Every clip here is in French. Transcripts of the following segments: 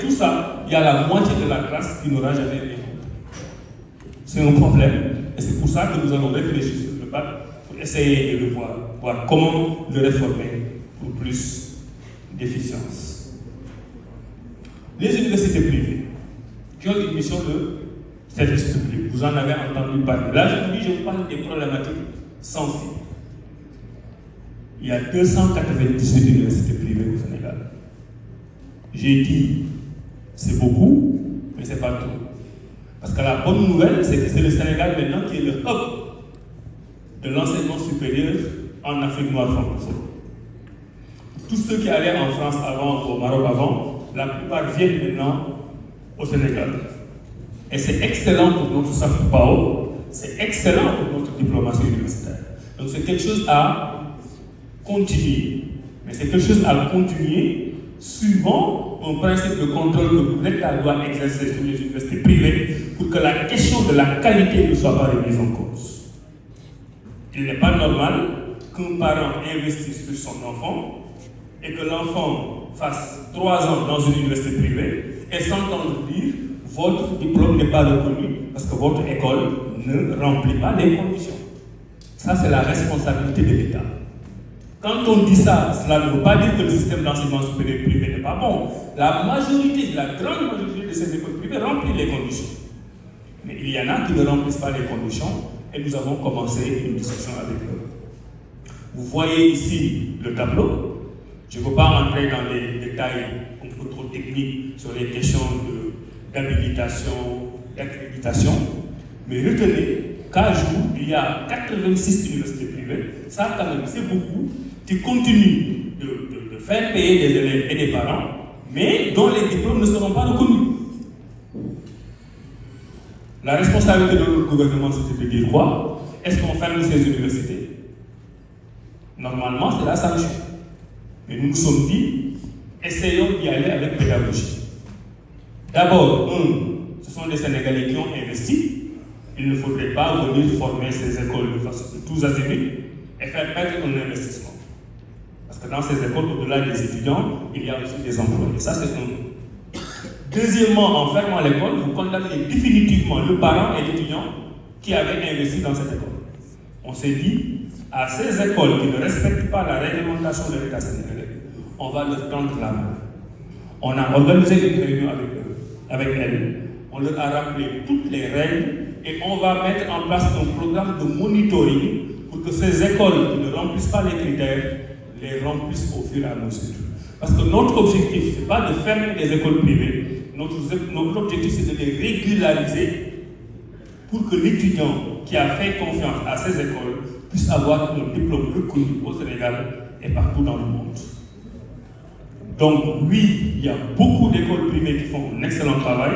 Tout ça, il y a la moitié de la classe qui n'aura jamais rien. C'est un problème. Et c'est pour ça que nous allons réfléchir sur le bac pour essayer de le voir comment le réformer pour plus d'efficience. Les universités privées qui ont une mission de service public, vous en avez entendu parler. Là, je vous parle des problématiques sensibles. Il y a 298 universités privées au Sénégal. J'ai dit, c'est beaucoup, mais ce n'est pas tout. Parce que la bonne nouvelle, c'est que c'est le Sénégal maintenant qui est le hub de l'enseignement supérieur en Afrique noire francophone. Tous ceux qui allaient en France avant, au Maroc avant, la plupart viennent maintenant au Sénégal. Et c'est excellent pour notre soft power, c'est excellent pour notre diplomatie universitaire. Donc c'est quelque chose à continuer. Mais c'est quelque chose à continuer suivant un principe de contrôle que l'État doit exercer sur les universités privées pour que la question de la qualité ne soit pas remise en cause. Il n'est pas normal qu'un parent investisse sur son enfant et que l'enfant fasse 3 ans dans une université privée et s'entendre dire votre diplôme n'est pas reconnu parce que votre école ne remplit pas les conditions. Ça, c'est la responsabilité de l'État. Quand on dit ça, cela ne veut pas dire que le système d'enseignement supérieur privé n'est pas bon. La majorité, la grande majorité de ces écoles privées remplissent les conditions. Mais il y en a qui ne remplissent pas les conditions et nous avons commencé une discussion avec eux. Vous voyez ici le tableau. Je ne veux pas entrer dans les détails un peu trop techniques sur les questions d'habilitation, d'accréditation, mais retenez qu'à jour, il y a 86 universités privées, ça quand même c'est beaucoup, qui continuent de faire payer des élèves et des parents, mais dont les diplômes ne seront pas reconnus. La responsabilité de notre gouvernement, c'était de dire quoi? Est-ce qu'on ferme ces universités? Normalement, c'est la sanction. Mais nous nous sommes dit, essayons d'y aller avec pédagogie. D'abord, ce sont des Sénégalais qui ont investi. Il ne faudrait pas venir former ces écoles de façon de tous azimuts et faire perdre un investissement. Parce que dans ces écoles, au-delà des étudiants, il y a aussi des employés. Ça, c'est un. Deuxièmement, en fermant l'école, vous condamnez définitivement le parent et l'étudiant qui avaient investi dans cette école. On s'est dit, à ces écoles qui ne respectent pas la réglementation de l'État sénégalais, on va leur tendre la main. On a organisé une réunion avec elles. On leur a rappelé toutes les règles et on va mettre en place un programme de monitoring pour que ces écoles qui ne remplissent pas les critères les remplissent au fur et à mesure. Parce que notre objectif, ce n'est pas de fermer les écoles privées. Notre objectif, c'est de les régulariser pour que l'étudiant qui a fait confiance à ces écoles puisse avoir un diplôme reconnu au Sénégal et partout dans le monde. Donc oui, il y a beaucoup d'écoles privées qui font un excellent travail.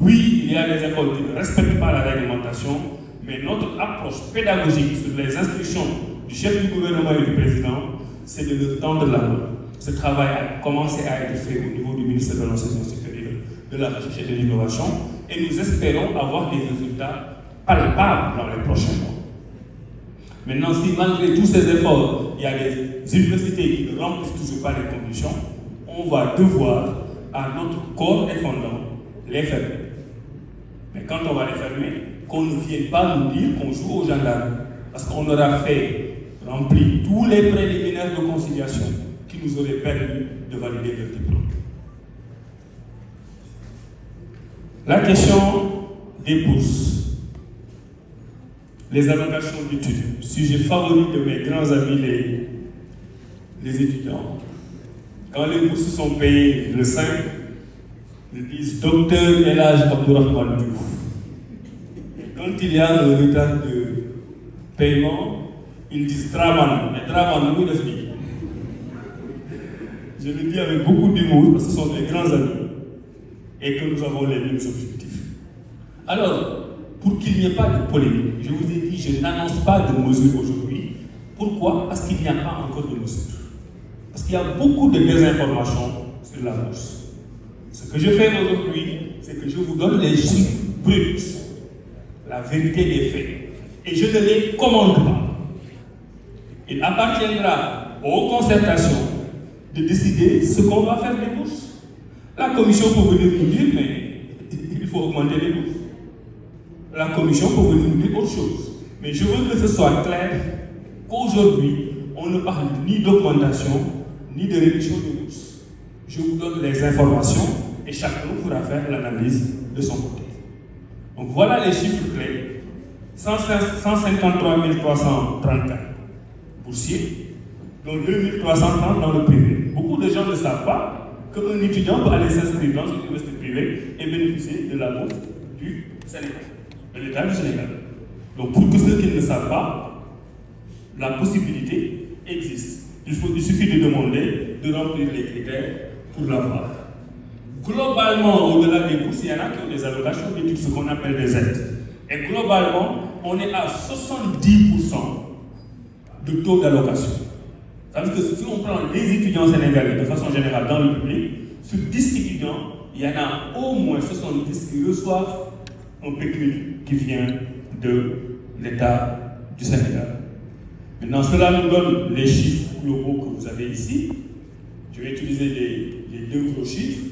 Oui, il y a des écoles qui ne respectent pas la réglementation, mais notre approche pédagogique sur les instructions du chef du gouvernement et du président, c'est de leur tendre la main. Ce travail a commencé à être fait au niveau du ministère de l'Enseignement supérieur, de la Recherche et de l'Innovation, et nous espérons avoir des résultats palpables dans les prochains mois. Maintenant, si malgré tous ces efforts, il y a des universités qui ne remplissent toujours pas les conditions, on va devoir, à notre corps défendant, les fermer. Mais quand on va les fermer, qu'on ne vienne pas nous dire qu'on joue aux gendarmes. Parce qu'on aura rempli tous les préliminaires de conciliation qui nous auraient permis de valider leur diplôme. La question des bourses. Les allocations d'études. Sujet favori de mes grands amis, les étudiants. Quand les bourses sont payées le 5, ils disent Docteur El Hadj Abdourahmane Diouf. Quand il y a un retard de paiement, ils disent Draman. Mais Draman, nous le dit. Je le dis avec beaucoup d'humour parce que ce sont des grands amis et que nous avons les mêmes objectifs. Alors, pour qu'il n'y ait pas de polémique, je vous ai dit, je n'annonce pas de mesures aujourd'hui. Pourquoi? Parce qu'il n'y a pas encore de mesures. Parce qu'il y a beaucoup de désinformation sur la bourse. Ce que je fais aujourd'hui, c'est que je vous donne les chiffres bruts, la vérité des faits. Et je ne les commande pas. Il appartiendra aux concertations de décider ce qu'on va faire des bourses. La commission peut venir nous dire, mais il faut augmenter les bourses. La commission peut venir nous dire autre chose. Mais je veux que ce soit clair qu'aujourd'hui, on ne parle ni d'augmentation, ni de réduction de bourses. Je vous donne les informations et chacun pourra faire l'analyse de son côté. Donc voilà les chiffres clés. 153 334 boursiers, dont 2 330 dans le privé. Beaucoup de gens ne savent pas qu'un étudiant peut aller s'inscrire dans une université privée et bénéficier de la bourse du Sénégal, de l'État du Sénégal. Donc pour que ceux qui ne le savent pas, la possibilité existe. Il suffit de demander de remplir les critères pour l'avoir. Globalement, au-delà des bourses, il y en a qui ont des allocations d'études, ce qu'on appelle des aides. Et globalement, on est à 70% de taux d'allocation. Ça veut dire que si on prend les étudiants sénégalais de façon générale dans le public, sur 10 étudiants, il y en a au moins 70 qui reçoivent un pécule qui vient de l'État du Sénégal. Maintenant, cela nous donne les chiffres globaux que vous avez ici. Je vais utiliser les deux gros chiffres.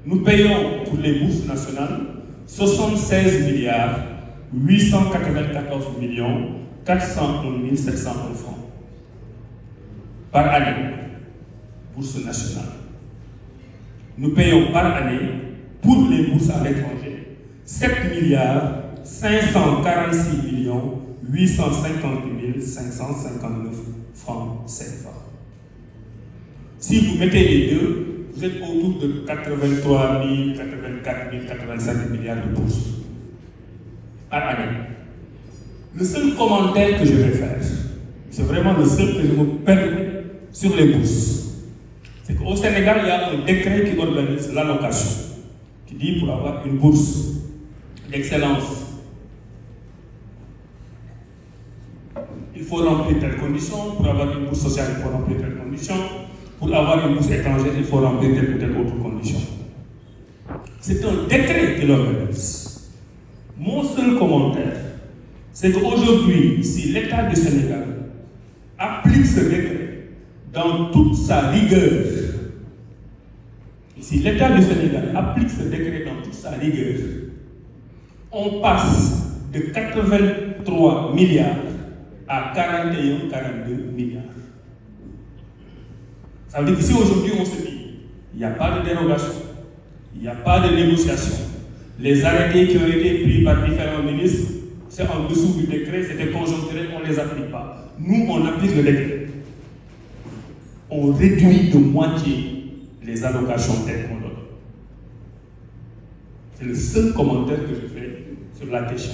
Nous payons pour les bourses nationales 76 milliards 894 millions 401 701 francs par année, bourse nationale. Nous payons par année pour les bourses à l'étranger 7 milliards 546 millions 850 559 francs CFA. Si vous mettez les deux, vous êtes autour de 83 000, 84 000, 85 milliards de bourses par année. Le seul commentaire que je vais faire, c'est vraiment le seul que je me permets sur les bourses, c'est qu'au Sénégal, il y a un décret qui organise l'allocation, qui dit pour avoir une bourse d'excellence, il faut remplir telles conditions. Pour avoir une bourse sociale, il faut remplir telles conditions. Pour avoir une bourse étrangère, il faut remplir telle ou telle autre condition. C'est un décret qui l'organise. Mon seul commentaire, c'est qu'aujourd'hui, si l'État du Sénégal applique ce décret dans toute sa rigueur, si l'État du Sénégal applique ce décret dans toute sa rigueur, on passe de 83 milliards à 41, 42 milliards. Ça veut dire que si aujourd'hui on se dit, il n'y a pas de dérogation, il n'y a pas de négociation, les arrêtés qui ont été pris par différents ministres, c'est en dessous du décret, c'était conjoncturel, on ne les applique pas. Nous, on applique le décret. On réduit de moitié les allocations telles qu'on donne. C'est le seul commentaire que je fais sur la question.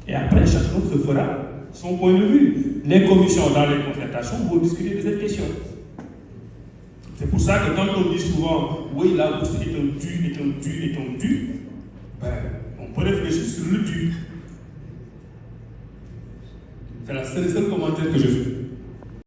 Et après, chacun se fera son point de vue. Les commissions dans les concertations vont discuter de cette question. C'est pour ça que quand on dit souvent, oui, la bourse est un dû, ben, on peut réfléchir sur le dû. C'est le seul commentaire que je fais.